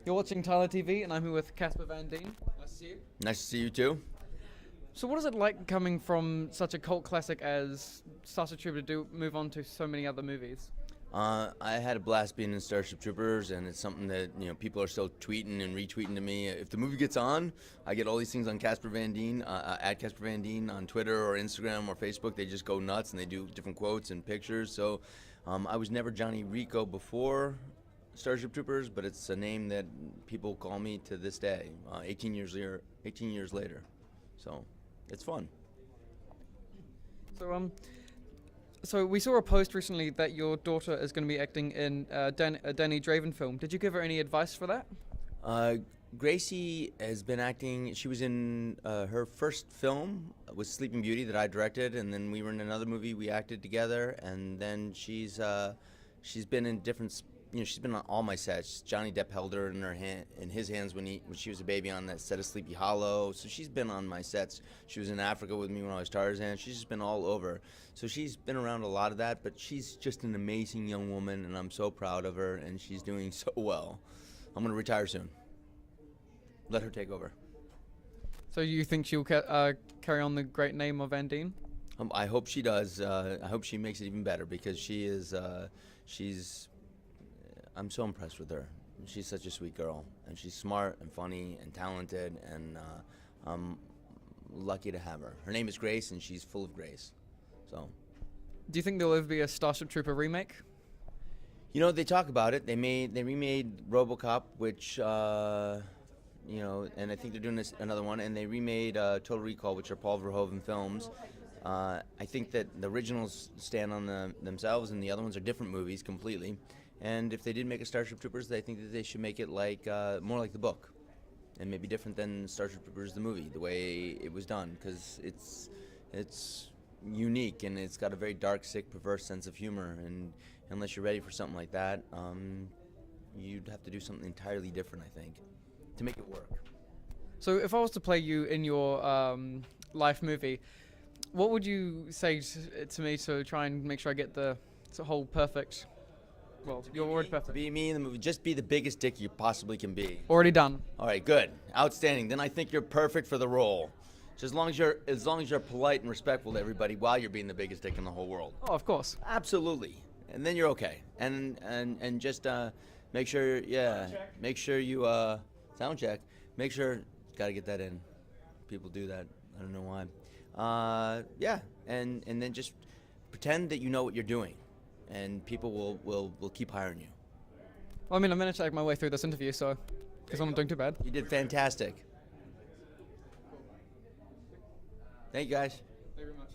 You're watching Tylor TV, and I'm here with Casper Van Dien. Nice to see you. Nice to see you too. So, what is it like coming from such a cult classic as Starship Troopers to move on to so many other movies? I had a blast being in Starship Troopers, and it's something that people are still tweeting and retweeting to me. If the movie gets on, I get all these things on Casper Van Dien, at Casper Van Dien on Twitter or Instagram or Facebook. They just go nuts and they do different quotes and pictures. So I was never Johnny Rico before Starship Troopers, but it's a name that people call me to this day, 18 years later. So it's fun. So we saw a post recently that your daughter is going to be acting in a Danny Draven film. Did you give her any advice for that? Gracie has been acting. She was in her first film was Sleeping Beauty that I directed, and then we were in another movie we acted together. And then she's been in different. She's been on all my sets. Johnny Depp held her in his hands when she was a baby on that set of Sleepy Hollow. So she's been on my sets. She was in Africa with me when I was Tarzan. She's just been all over. So she's been around a lot of that, but she's just an amazing young woman, and I'm so proud of her, and she's doing so well. I'm going to retire soon. Let her take over. So you think she'll carry on the great name of Van Dien? I hope she does. I hope she makes it even better because she's I'm so impressed with her. She's such a sweet girl, and she's smart and funny and talented, and I'm lucky to have her. Her name is Grace, and she's full of grace. So, do you think there'll ever be a Starship Trooper remake? They talk about it. They remade RoboCop, which and I think they're doing another one, and they remade Total Recall, which are Paul Verhoeven films. I think that the originals stand on themselves, and the other ones are different movies completely. And if they did make a Starship Troopers, I think that they should make it more like the book, and maybe different than Starship Troopers the movie, the way it was done, because it's unique and it's got a very dark, sick, perverse sense of humor. And unless you're ready for something like that, you'd have to do something entirely different, I think, to make it work. So if I was to play you in your life movie, what would you say to me to try and make sure I get the whole perfect? Well, your word perfect. To be me in the movie, just be the biggest dick you possibly can be. Already done. All right, good, outstanding. Then I think you're perfect for the role. Just as long as you're polite and respectful to everybody while you're being the biggest dick in the whole world. Oh, of course. Absolutely, and then you're okay. And just make sure, make sure you sound check. Make sure, gotta get that in. People do that. I don't know why. And then just pretend that you know what you're doing. And people will keep hiring you. Well, I mean, I'm going to take my way through this interview, so because I'm not doing too bad. You did fantastic. Thank you, guys. Thank you very much.